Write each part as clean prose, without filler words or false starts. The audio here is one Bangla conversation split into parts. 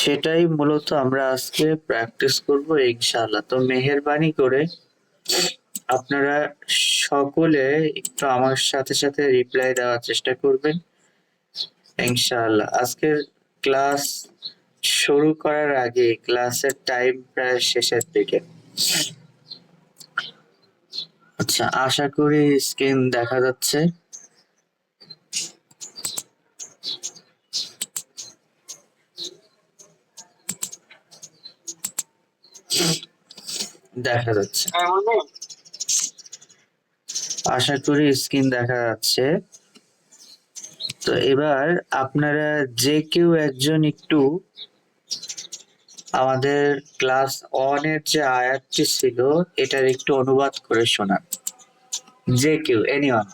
সেটাই মূলত আমরা আজকে প্র্যাকটিস করব ইনশাআল্লাহ। তো মেহেরবানি করে আপনারা সকলে একটু আমার সাথে সাথে রিপ্লাই দেওয়ার চেষ্টা করবেন ইনশাআল্লাহ। আজকের ক্লাস শুরু করার আগে ক্লাসের টাইম প্রায় শেষের দিকে। আচ্ছা, আশা করি স্ক্রিন দেখা যাচ্ছে। দেখা যাচ্ছে, আশা করি স্ক্রিন দেখা যাচ্ছে। তো এবার আপনারা যে কেউ একজন একটু আমাদের ক্লাস ওয়ানের যে আয়াতটি ছিল এটার একটু অনুবাদ করে শোনান, যে কেউ, এনিওয়ান।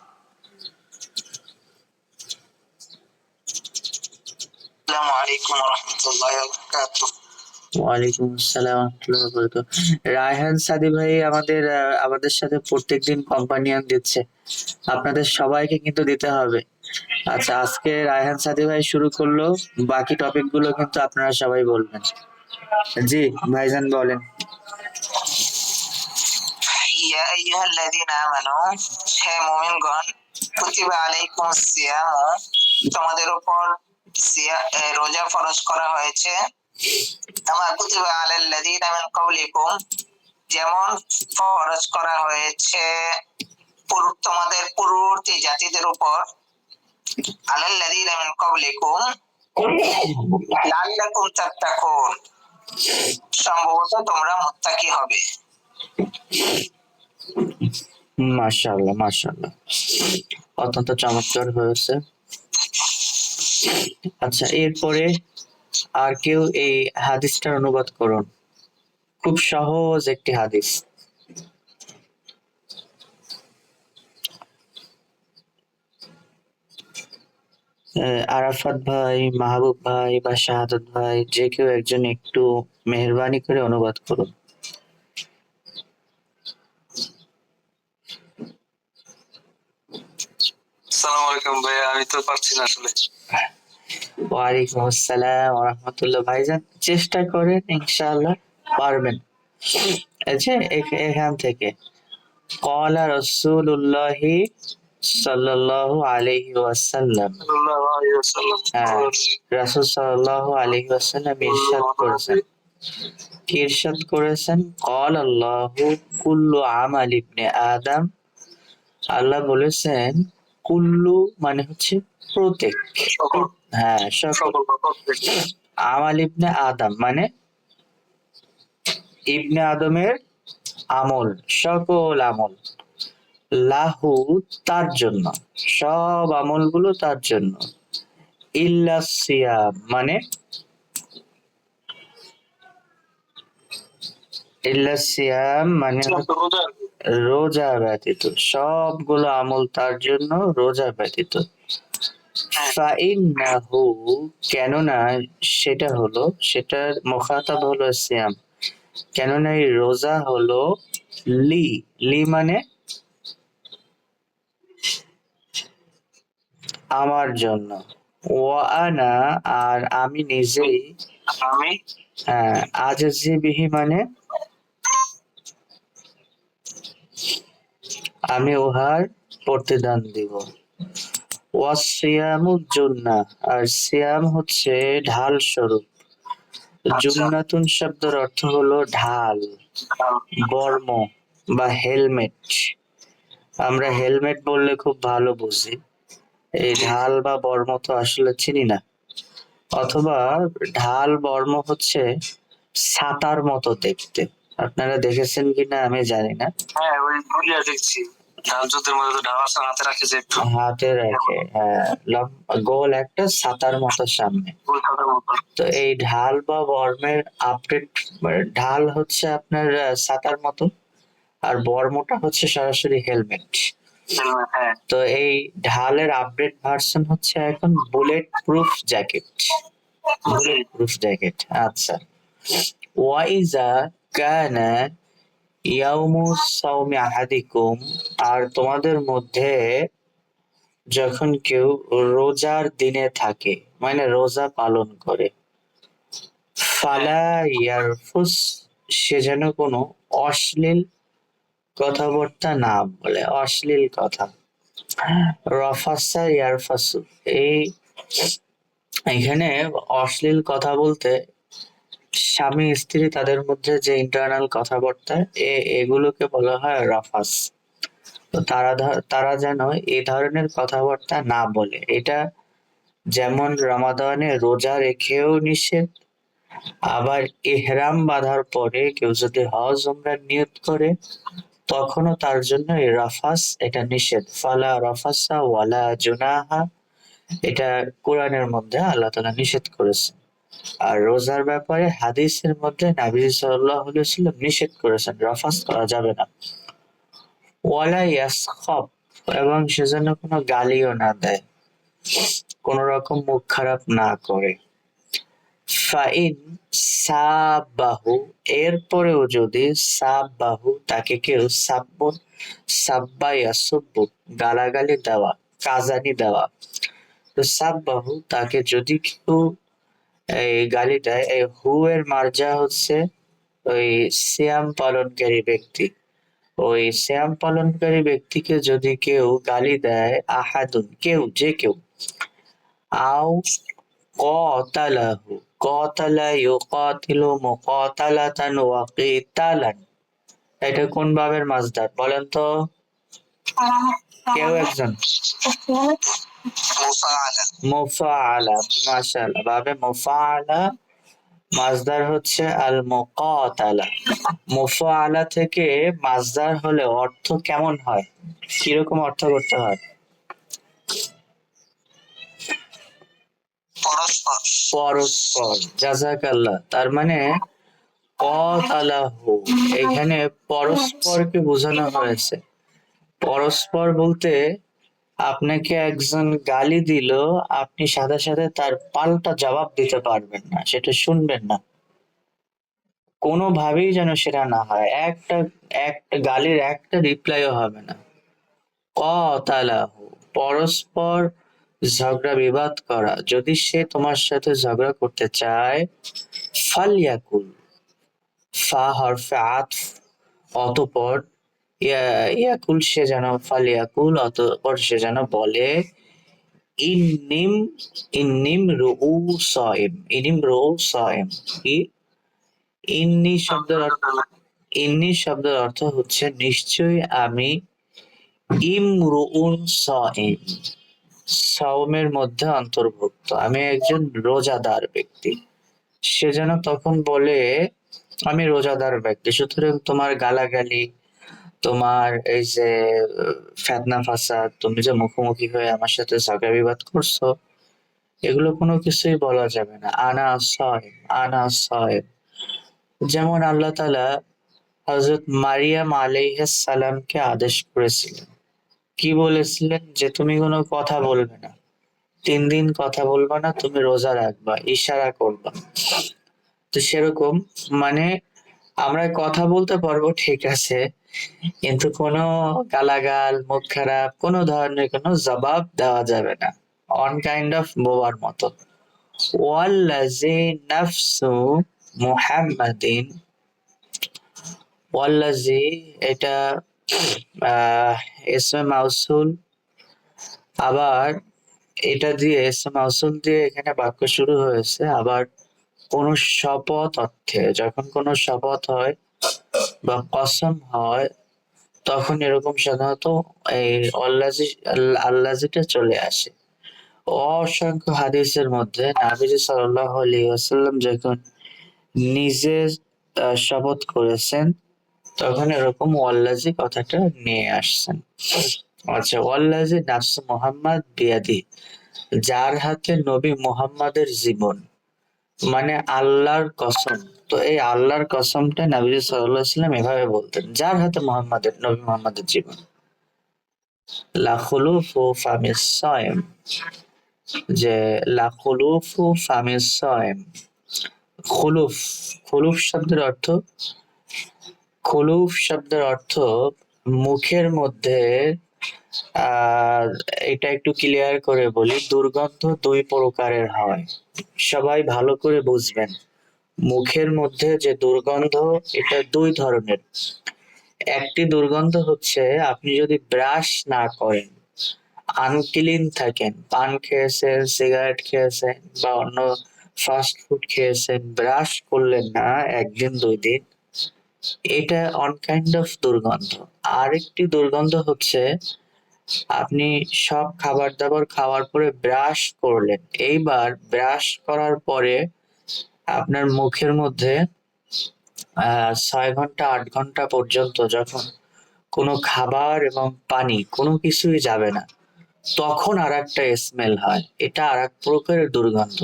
আসসালামু আলাইকুম ওয়া রাহমাতুল্লাহি ওয়া বারাকাতুহু। ওয়ালাইকুম আসসালাম ওয়া রাহমাতুল্লাহি ওয়া বারাকাতুহু। রায়হান সাদি ভাই আমাদের সাথে প্রত্যেকদিন কম্পানিয়ন দিচ্ছে, আপনাদের সবাইকে কিন্তু দিতে হবে। আচ্ছা, আজকে রায়হান সাদি ভাই শুরু করলো, বাকি টপিক গুলো কিন্তু আপনারা সবাই বলবেন। জি ভাইজান বলেন। ইয়া আইয়ুহাল্লাযীনা আমানু, হে মুমিনগণ, কুতিবা আলাইকুমুস সিয়ামু, তোমাদের উপর রোজা ফরজ করা হয়েছে। কামা কুতিবা আলাল্লাযীনা মিন ক্বাবলিকুম, যেমন ফরজ করা হয়েছে তোমাদের পূর্ববর্তী জাতিদের উপর। আলাল্লাযীনা মিন ক্বাবলিকুম লাআল্লাকুম তাত্তাকুন, সম্ভবত তোমরা মুত্তাকি হবে। মাশাআল্লাহ মাশাআল্লাহ, অত্যন্ত চমৎকার হয়েছে। আচ্ছা, এরপরে আর কেউ এই হাদিসটার অনুবাদ করুন, খুব সহজ একটি হাদিস। আরাফাত ভাই, মাহবুব ভাই বা শাহাদাত ভাই, যে কেউ একজন একটু মেহেরবানি করে অনুবাদ করুন। আসসালামু আলাইকুম ভাইয়া, আমি তো পারছি না আসলে। ওয়ালাইকুম আসসালাম ওয়া রাহমাতুল্লাহ। ভাইজান চেষ্টা করেন, ইনশাআল্লাহ পারবেন। এই যে এখান থেকে ক্বালা রাসূলুল্লাহি সাল্লাল্লাহু আলাইহি ওয়াসাল্লাম, সাল্লাল্লাহু আলাইহি ওয়াসাল্লাম, রাসূল সাল্লাল্লাহু আলাইহি ওয়াসাল্লাম ইরশাদ করেছেন, কি ইরশাদ করেছেন? ক্বালা আল্লাহু কুল্লু আমাল ইবনে আদম, আল্লাহ বলেছেন কুল্লু মানে হচ্ছে প্রত্যেক, হ্যাঁ সকল, আমাল ইবনে আদম মানে ইবনে আদমের আমল, সকল আমল, লাহু তার জন্য, সব আমলগুলো তার জন্য, ইল্লা সিয়াম মানে রোজা ব্যতীত, সবগুলো আমল তার জন্য, রোজা ব্যতীত। ফাইন্নাহু, কেননা সেটা হলো, সেটার মুখাতাব হলো সিয়াম, কেননা এই রোজা হলো লি, লি মানে আমার জন্য, ওয়া আনা আর আমি নিজেই, আমি আজজি বিহি মানে আমি উহার প্রতিদান দিব। ওয়াসিয়ামু জুন্নাহ, আর সিয়াম হচ্ছে ঢাল স্বরূপ। জুন্নাতুন শব্দের অর্থ হলো ঢাল, বর্ম বা হেলমেট। আমরা হেলমেট বললে খুব ভালো বুঝি, এই ঢাল বা বর্ম তো আসলে চিনি না। অথবা ঢাল বর্ম হচ্ছে ছাতার মতো দেখতে, আপনারা দেখেছেন কিনা আমি জানি না। হ্যাঁ, ওই গুলিয়া দেখছি, ঢাল যুদ্ধের মধ্যে ঢাল আছে, হাতে রাখে যে একটু, হাতে রাখে, হ্যাঁ, গোল একটা ছাতার মতো সামনে। তো এই ঢাল বা বর্মের আপডেট, ঢাল হচ্ছে আপনার ছাতার মতো, আর বর্মটা হচ্ছে সরাসরি হেলমেট। তো এই ঢালের আপডেট ভার্সন হচ্ছে এখন bullet proof jacket, bullet proof jacket. আচ্ছা, ওয়াইজা কানা ইয়াউমু সাওমি আহাদিকুম, আর তোমাদের মধ্যে যখন কেউ রোজার দিনে থাকে, মানে রোজা পালন করে, ফালা ইয়ারফুস, সে যেন কোনো অশ্লীল কথাবার্তা না বলে, অশ্লীল কথা। রফাসা ইয়ারফাসু, এই এখানে অশ্লীল কথা বলতে স্বামী স্ত্রী তাদের মধ্যে যে ইন্টারনাল কথাবার্তা, এগুলোকে বলা হয় রাফাস। তো তারা যেন এই ধরনের কথাবার্তা না বলে। এটা যেমন রমাদানে রোজা রেখেও নিষেধ, আবার ইহরাম বাঁধার পরে কেউ যদি হজ উমরার নিয়ত করে তখনও তার জন্য এই রাফাস এটা নিষেধ। ফালা রাফাসা ওয়ালা জুনাহা, এটা কোরআনের মধ্যে আল্লাহ তাআলা নিষেধ করেছেন। আর রোজার ব্যাপারে হাদিসের মধ্যে নবী সাল্লাল্লাহু আলাইহি ওয়াসাল্লাম নিষেধ করেছেন, রাফাস করা যাবে না। ওয়ালা ইয়াসখাব, এবং সেজন্য কোনো গালিও না দেয়, কোন রকম মুখ খারাপ না করে। ফাইন সাবাহু, এরপরেও যদি সাবাহু, তাকে কেউ সাব্বুন, সাব্বা ইয়াসুব্বু, গালাগালি দেওয়া, কাজানি দেওয়া। তো সাব্বাহু, তাকে যদি কেউ এই গালি দেয়, এই হু এর মার্জা হচ্ছে ওই সিয়াম পালনকারী ব্যক্তি। ওই সিয়াম পালনকারী ব্যক্তিকে যদি কেউ গালি দেয়, আহাদুন, কেউ, যে কেউ, আও কতালাহু, কতালা ইউকাতিলু মুকাতালাতান ওয়া কিতালান, এটা কোন ভাবের মাসদার বলেন তো কেউ একজন? মুফাআলা। মুফাআলা, মাশাআল্লাহ, ভাবে মুফাআলা মাসদার হচ্ছে আল মুকাতালা। মুফাআলা থেকে মাসদার হলে অর্থ কেমন হয়, কিরকম অর্থ করতে হয়? পরস্পর। পরস্পর, জাযাকাল্লাহ। তার মানে কতালাহু, এখানে পরস্পরকে বোঝানো হয়েছে। পরস্পর বলতে আপনাকে একজন গালি দিল, আপনি সাথে সাথে তার পাল্টা জবাব দিতে পারবেন না, সেটা শুনবেন না, কোনোভাবেই যেন সেটা না হয়। একটা একটা গালির একটা রিপ্লাইও হবে না। কতালাহু, পরস্পর ঝগড়া বিবাদ করা, যদি সে তোমার সাথে ঝগড়া করতে চায়, ফালইয়াকুল, ফা হরফে আতফ, অতঃপর ইয়াকুল, সে যেন, ফালিয়াকুল, অতঃপর সে যেন বলে, ইন্নিম, ইন্নিম রুউ সাইম, ইনিম রুউ সাইম। কি ইন্নি শব্দের অর্থ হচ্ছে নিশ্চয়ই আমি, ইমরুউন সাইম, সাওমের মধ্যে অন্তর্ভুক্ত, আমি একজন রোজাদার ব্যক্তি। সে যেন তখন বলে আমি রোজাদার ব্যক্তি। সুতরাং তোমার গালাগালি, তোমার এই যে ফেতনা ফাসাদ, তুমি যে মুখোমুখি হয়ে আমার সাথে ঝগড়া বিবাদ করছো, এগুলো কোনো কিছুই বলা যাবে না। আনা সাইম, আনা সাইম। যেমন আল্লাহ তাআলা হযরত মারিয়াম আলাইহিস সালামকে আদেশ করেছিলেন, কি বলেছিলেন, যে তুমি কোনো কথা বলবে না, 3 দিন কথা বলবা না, তুমি রোজা রাখবা, ইশারা করবা। তো সেরকম, মানে আমরা কথা বলতে পারবো ঠিক আছে, কিন্তু কোনো গালাগাল, মুখ খারাপ, কোনো ধরনের কোনো জবাব দেওয়া যাবে না, অন কাইন্ড অফ বোবার মতো। ওয়াল্লাজি নাফসু মুহাম্মাদিন, ওয়াল্লাজি, এটা আহ ইসমে মাউসুল, আবার এটা দিয়ে ইসমে মাউসুল দিয়ে এখানে বাক্য শুরু হয়েছে। আবার কোন শপথ অর্থে, যখন কোনো শপথ হয় বা কসম হয়, তখন এরকম সাধারণত এই অল্লাজি, আল্লাজিটা চলে আসে। অসংখ্য হাদিসের মধ্যে নবীজি সাল্লাল্লাহু আলাইহি ওয়াসাল্লাম যখন নিজে শপথ করেছেন, তখন এরকম ওয়াল্লাজি কথাটা নিয়ে আসছেন। আচ্ছা, ওয়াল্লাজি নাফসু মুহাম্মদ বিয়াদি, যার হাতে নবী মুহাম্মাদের জীবন, মানে আল্লাহর কসম। তো এই আল্লাহর কসমটা নবী সাল্লাল্লাহু আলাইহি ওয়াসাল্লাম এভাবে বলতেন, যার হাতে নবী মুহাম্মাদের জীবন। লা খুলুফু ফামিস সাইম, যে লা খুলুফু ফামিস সাইম, খুলুফ, খুলুফ শব্দের অর্থ, খুলুফ শব্দের অর্থ মুখের মধ্যে, আর এটা একটু ক্লিয়ার করে বলি, দুর্গন্ধ 2 প্রকারের হয়, সবাই ভালো করে বুঝবেন। মুখের মধ্যে যে দুর্গন্ধ, এটা দুই ধরনের। একটি দুর্গন্ধ হচ্ছে আপনি যদি ব্রাশ না করেন, আনক্লিন থাকেন, পান খেয়েছেন, সিগারেট খেয়েছেন বা অন্য ফাস্ট ফুড খেয়েছেন, ব্রাশ করলেন না একদিন দুই দিন, এটা অন কাইন্ড অফ দুর্গন্ধ। আরেকটি দুর্গন্ধ হচ্ছে আপনি সব খাবার দাবার খাওয়ার পরে ব্রাশ করলেন, এইবার ব্রাশ করার পরে আপনার মুখের মধ্যে 6 ঘন্টা 8 ঘন্টা পর্যন্ত যখন কোনো খাবার এবং পানি কোনো কিছুই যাবে না, তখন আর একটা স্মেল হয়, এটা আর এক প্রকারের দুর্গন্ধ।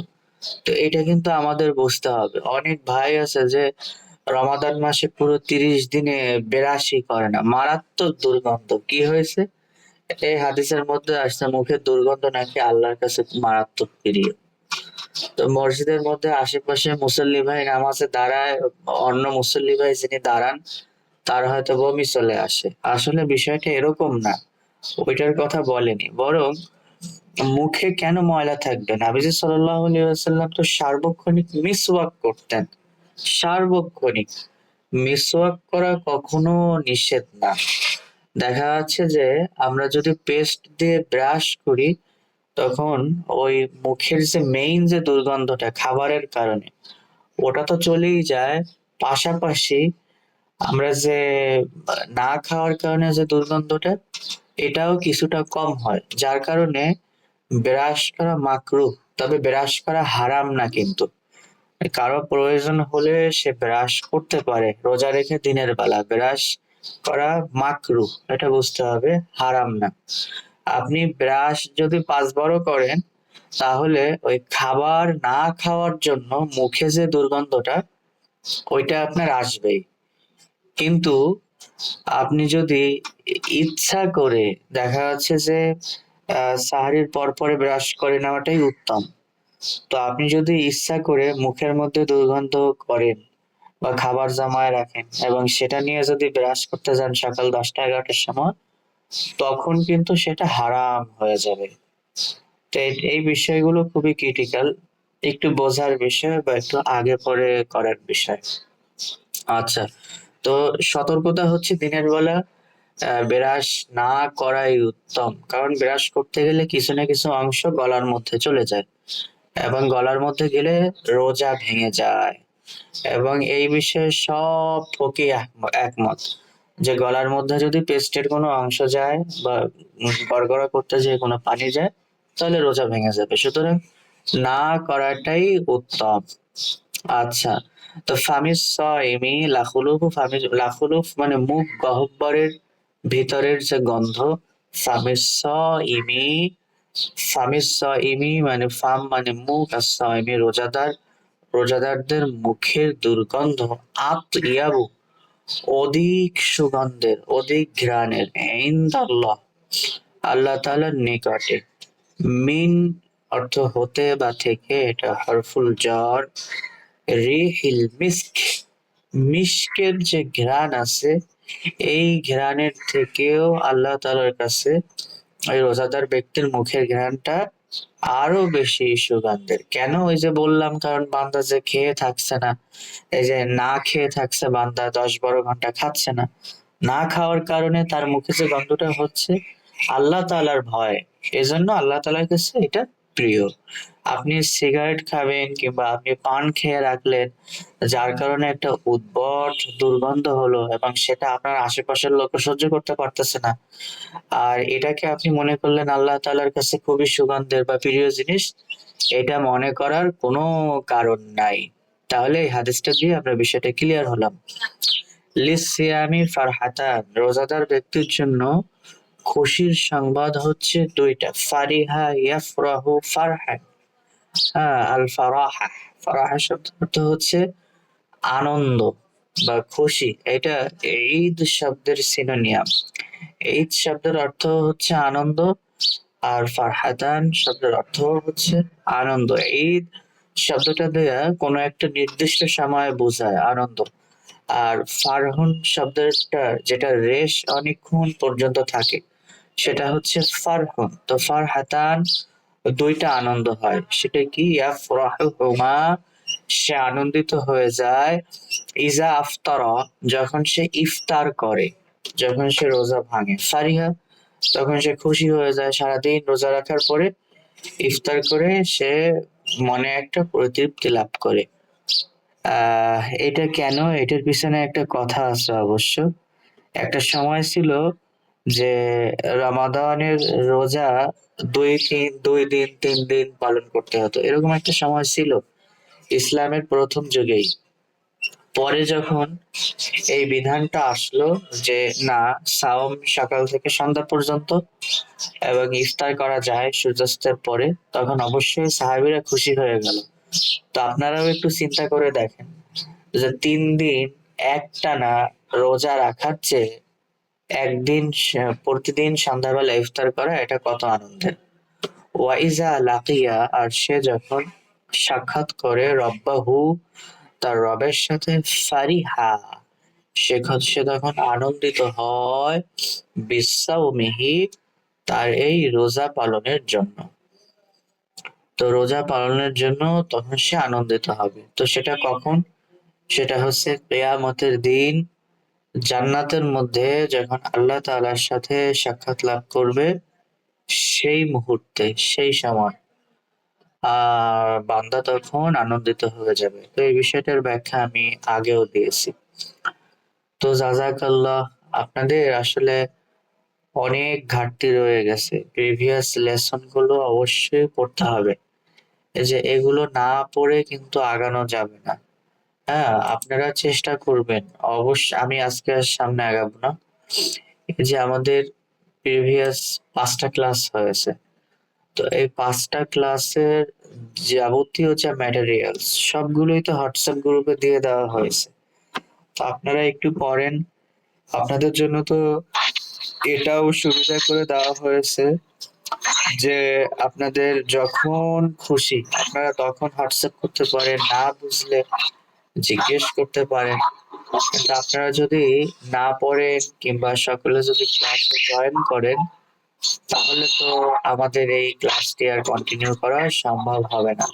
তো এটা কিন্তু আমাদের বুঝতে হবে। অনেক ভাই আছে যে রমাদান মাসে পুরো 30 দিনে বেরাসি করে না, মারাত্মক দুর্গন্ধ। কি হয়েছে? এই হাদিসের মধ্যে আসছে মুখের দুর্গন্ধ নাকি আল্লাহর কাছে মারাত্মক প্রিয়। তো মসজিদের মধ্যে আশেপাশে মুসল্লি ভাই নামাজে দাঁড়ায়, অন্য মুসল্লি ভাই যিনি দাঁড়ান তার হয়তো বমি চলে আসে। আসলে বিষয়টা এরকম না, ওইটার কথা বলেনি, বরং মুখে কেন ময়লা থাকবে? নবীজি সাল্লাল্লাহু আলাইহি ওয়াসাল্লাম তো সার্বক্ষণিক মিসওয়াক করতেন। সার্বক্ষণিক মিসওয়াক করা কখনো নিষেধ না। দেখা যাচ্ছে যে আমরা যদি পেস্ট দিয়ে ব্রাশ করি, তখন ওই মুখের যে মেইন যে দুর্গন্ধটা খাবারের কারণে, ওটা তো চলেই যায়, পাশাপাশি আমরা যে না খাওয়ার কারণে যে দুর্গন্ধটা, এটাও কিছুটা কম হয়, যার কারণে ব্রাশ করা মাকরুহ। তবে ব্রাশ করা হারাম না কিন্তু। কারো প্রয়োজন হলে সে ব্রাশ করতে পারে, রোজা রেখে দিনের বেলা ব্রাশ করা মাকরুহ, এটা বুঝতে হবে, হারাম না। আপনি ব্রাশ যদি 5 বারও করেন, তাহলে ওই খাবার না খাওয়ার জন্য মুখে যে দুর্গন্ধটা, ওইটা আপনার আসবেই। কিন্তু আপনি যদি ইচ্ছা করে, দেখা যাচ্ছে যে সাহারির পর পরে ব্রাশ করে নেওয়াটাই উত্তম। তো আপনি যদি ইচ্ছা করে মুখের মধ্যে দুর্গন্ধ করেন বা খাবার জমায় রাখেন এবং সেটা নিয়ে যদি ব্রাশ করতে যান সকাল 10টা 11টার সময়, তখন কিন্তু সেটা হারাম হয়ে যাবে। তো এই বিষয়গুলো খুবই ক্রিটিক্যাল, একটু বোঝার বিষয় বা একটু আগে পরে করার বিষয়। আচ্ছা, তো সতর্কতা হচ্ছে দিনের বেলা ব্রাশ না করাই উত্তম, কারণ ব্রাশ করতে গেলে কিছু না কিছু অংশ গলার মধ্যে চলে যায় এবং গলার মধ্যে গেলে রোজা ভেঙে যায়। এবং এই বিষয়ে সব ফকি একমত যে গলার মধ্যে যদি পেস্টের কোনো অংশ যায় বা গড়গড়া করতে যে কোনো পানি যায়, তাহলে রোজা ভেঙে যাবে। সুতরাং না করাটাই উত্তম। আচ্ছা, তো ফামিস সাইমি লাখুলুহু, লাখুলুফ মানে মুখ গহ্বরের ভিতরের যে গন্ধ। ফামিস সাইমি, ফামিস সাইমি মানে ফাম মানে মুখ, আর সাইমি রোজাদার, রোজাদারদের মুখের দুর্গন্ধ আতইয়াবু অধিক সুগন্ধের, অধিক ঘ্রাণের, ইনদাল্লাহ আল্লাহ তাআলার নিকটে। মিন অর্থ হতে বা থেকে, এটা হরফুল জার। রিহিল মিস্ক, মিস্কের যে ঘ্রাণ আছে, এই ঘ্রাণের থেকেও আল্লাহ তাআলার কাছে ওই রোজাদার ব্যক্তির মুখের ঘ্রাণটা আরো বেশি সুগন্ধের। কেন? ওই যে বললাম, কারণ বান্দা যে খেয়ে থাকছে না, এই যে না খেয়ে থাকছে বান্দা, 10 12 ঘন্টা খাচ্ছে না, না খাওয়ার কারণে তার মুখে যে গন্ধটা হচ্ছে, আল্লাহ তাআলার ভয়, এজন্য আল্লাহ তাআলার কাছে এটা প্রিয়। আপনি সিগারেট খাবেন কিংবা আপনি পান খেয়ে রাখলেন, যার কারণে একটা উদ্ভট দুর্গন্ধ হলো এবং সেটা আপনার আশেপাশের লোক সহ্য করতে পারতেছে না, আর এটাকে আপনি মনে করলেন আল্লাহ তাআলার কাছে খুবই সুগন্ধের বা প্রিয় জিনিস, এটা মনে করার কোনো কারণ নাই। তাহলে এই হাদিসটা দিয়ে আমরা বিষয়টা ক্লিয়ার হলাম। লিসিয়ামি ফারহাতান, রোজাদার ব্যক্তির জন্য খুশির সংবাদ হচ্ছে দুইটা। ফারিহা ইয়াফরাহু ফারহান, আল ফারাহা, ফারাহা শব্দ অর্থ হচ্ছে আনন্দ বা খুশি, এটা ঈদ শব্দের সিনোনিয়াম। ঈদ শব্দের অর্থ হচ্ছে আনন্দ, আর ফারহাতান শব্দের অর্থ হচ্ছে আনন্দ। ঈদ শব্দটা দেয়া কোনো একটা নির্দিষ্ট সময় বোঝায় আনন্দ। আর ফারহুন শব্দটা যেটা রেশ অনেকক্ষণ পর্যন্ত থাকে, সেটা হচ্ছে ফারহুন। তো ফারহাতান দুইটা আনন্দ হয়, সেটা কি? ইয়াফরাহুমা, সে আনন্দিত হয়ে যায় ইজা আফতারা, যখন সে ইফতার করে, যখন সে রোজা ভাঙে। ফারিহা, তখন সে খুশি হয়ে যায়। সারাদিন রোজা রাখার পরে ইফতার করে সে মনে একটা পরিতৃপ্তি লাভ করে। এটা কেন? এটার পিছনে একটা কথা আছে অবশ্য। একটা সময় ছিল যে রমাদানের রোজা 2 দিন 3 দিন পালন করতে হতো, এরকম একটা সময় ছিল ইসলামের প্রথম যুগেই। পরে যখন এই বিধানটা আসলো যে না, সাওম সকাল থেকে সন্ধ্যা পর্যন্ত এবং ইফতার করা যায় সূর্যাস্তের পরে, তখন অবশ্যই সাহাবীরা খুশি হয়ে গেল। তো আপনারাও একটু চিন্তা করে দেখেন যে 3 দিন একটানা রোজা রাখার চেয়ে একদিন প্রতিদিন সন্ধ্যাবেলা ইফতার করা, এটা কত আনন্দের। ওয়াইজা লাকিয়া, আর সে যখন সাক্ষাৎ করে রব্বাহু, তার রবের সাথে, ফারিহা, সে তখন আনন্দিত হয় বিসাউমিহি, তার এই রোজা পালনের জন্য। তো রোজা পালনের জন্য তখন সে আনন্দিত হবে। তো সেটা কখন? সেটা হচ্ছে কিয়ামতের দিন, জান্নাতের মধ্যে যখন আল্লাহ তাআলার সাথে সাক্ষাৎ লাভ করবে, সেই মুহূর্তে, সেই সময় বান্দা তখন আনন্দিত হয়ে যাবে। তো এই বিষয়টার ব্যাখ্যা আমি আগেও দিয়েছি। তো জাযাকাল্লাহ, আপনাদের আসলে অনেক ঘাটতি রয়ে গেছে, প্রিভিয়াস লেসন গুলো অবশ্যই পড়তে হবে। এই যে এগুলো না পড়ে কিন্তু আগানো যাবে না। হ্যাঁ, আপনারা চেষ্টা করবেন অবশ্যই। আমি আজকে আর সামনে আগাবো না। এই যে আমাদের প্রিভিয়াস 5টা ক্লাস হয়েছে, তো এই 5টা ক্লাসের যাবতীয় যা ম্যাটেরিয়ালস সবগুলোই তো হোয়াটসঅ্যাপ গ্রুপে দিয়ে দেওয়া হয়েছে। তো আপনারা একটু পড়েন। আপনাদের জন্য তো এটাও সুবিধা করে দেওয়া হয়েছে যে আপনাদের যখন খুশি আপনারা তখন হোয়াটসঅ্যাপ করতে পারেন, না বুঝলে জিজ্ঞেস করতে পারেন। কিন্তু আপনারা যদি না পড়েন কিংবা সকলে যদি ক্লাসে জয়েন করেন, তাহলে তো আমাদের এই ক্লাসটি আর কন্টিনিউ করা সম্ভব হবে না।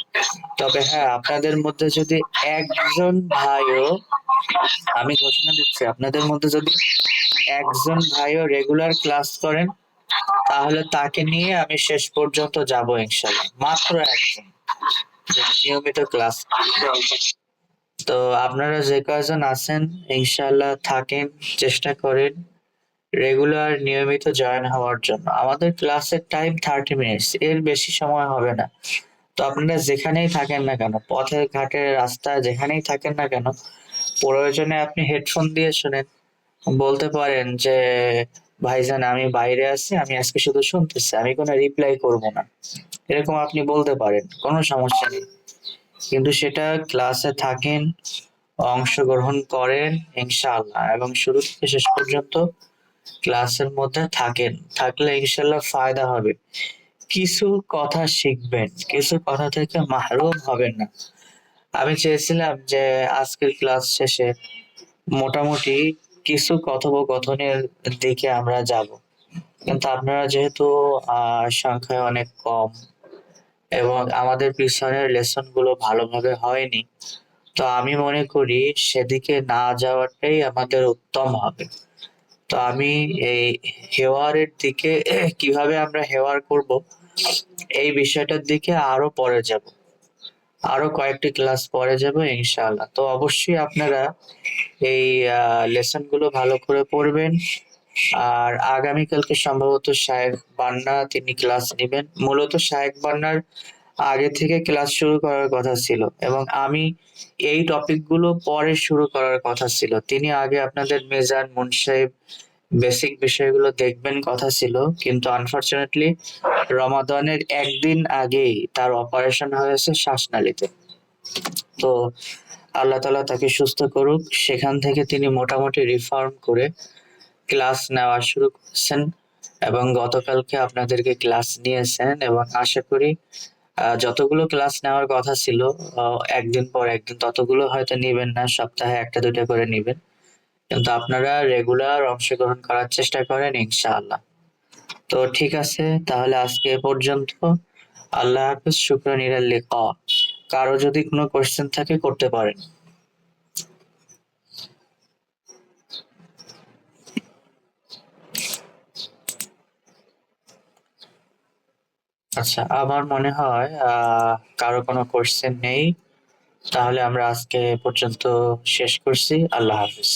তবে হ্যাঁ, আপনাদের মধ্যে যদি একজন ভাইও, আমি ঘোষণা দিচ্ছি, আপনাদের মধ্যে যদি একজন ভাইও রেগুলার ক্লাস করেন, তাহলে তাকে নিয়ে আমি শেষ পর্যন্ত যাব ইনশাল্লাহ। মাত্র একজন যদি নিয়মিত ক্লাস। তো আপনারা যে কয়জন আছেন ইনশাল্লাহ থাকেন, চেষ্টা করেন রেগুলার নিয়মিত জয়েন হওয়ার জন্য। আমাদের ক্লাসের টাইম 30 মিনিটস, এর বেশি সময় হবে না। তো আপনারা যেখানেই থাকেন না কেন, পথে ঘাটে রাস্তায় যেখানেই থাকেন না কেন, প্রয়োজনে আপনি হেডফোন দিয়ে শুনেন। বলতে পারেন যে ভাইজান আমি বাইরে আছি, আমি আজকে শুধু শুনতেছি, আমি কোনো রিপ্লাই করব না, এরকম আপনি বলতে পারেন, কোনো সমস্যা নেই। কিন্তু সেটা ক্লাসে থাকেন, অংশগ্রহণ করেন ইনশাআল্লাহ, এবং শুরু থেকে শেষ পর্যন্ত ক্লাসের মধ্যে থাকেন। থাকলে ইনশাআল্লাহ ফায়দা হবে। কিছু কথা শিখবেন, কিছু কথা থেকে মাহরুম হবেন না। আমি চেয়েছিলাম যে আজকের ক্লাস শেষে মোটামুটি কিছু কথোপকথনের দিকে আমরা যাব, কিন্তু আপনারা যেহেতু সংখ্যায় অনেক কম এবং আমাদের পিছনের লেসন গুলো ভালোভাবে হয়নি, তো আমি মনে করি সেদিকে না যাওয়াটাই আমাদের উত্তম হবে। তো আমি এই হেওয়ারের দিকে, কিভাবে আমরা হেওয়ার করব এই বিষয়টার দিকে আরো পরে যাব, আরো কয়েকটি ক্লাস পরে যাব ইনশাআল্লাহ। তো অবশ্যই আপনারা এই লেসন গুলো ভালো করে পড়বেন। আর আগামীকালকে সম্ভবত শায়েখ বান্না তিনি ক্লাস নেবেন। মূলত শায়েখ বান্নার আগে থেকে ক্লাস শুরু করার কথা ছিল এবং আমি এই টপিক গুলো পরে শুরু করার কথা ছিল। তিনি আগে আপনাদের মেজান, মুনসাইব, বেসিক বিষয়গুলো দেখবেন কথা ছিল, কিন্তু আনফরচুনেটলি রমাদানের একদিন আগেই তার অপারেশন হয়েছে শ্বাসনালীতে। তো আল্লাহ তাআলা তাকে সুস্থ করুক। সেখান থেকে তিনি মোটামুটি রিফর্ম করে ক্লাস নেওয়া শুরু করেছেন এবং গতকালকে আপনাদেরকে ক্লাস নিয়েছেন, এবং আশা করি যতগুলো ক্লাস নেওয়ার কথা ছিল একদিন পর একদিন ততগুলো হয়তো নিবেন না, সপ্তাহে একটা দুইটা করে নিবেন, কিন্তু আপনারা রেগুলার অংশগ্রহণ করার চেষ্টা করেন ইনশাআল্লাহ। তো ঠিক আছে, তাহলে আজকে এ পর্যন্ত। আল্লাহ হাফিজ, শুকরান, ইলাল লিকা। কারো যদি কোনো কোয়েশ্চেন থাকে করতে পারেন। আচ্ছা, আমার মনে হয় কারো কোনো কোয়েশ্চেন নেই। তাহলে আমরা আজকে এ পর্যন্ত শেষ করছি। আল্লাহ হাফিজ।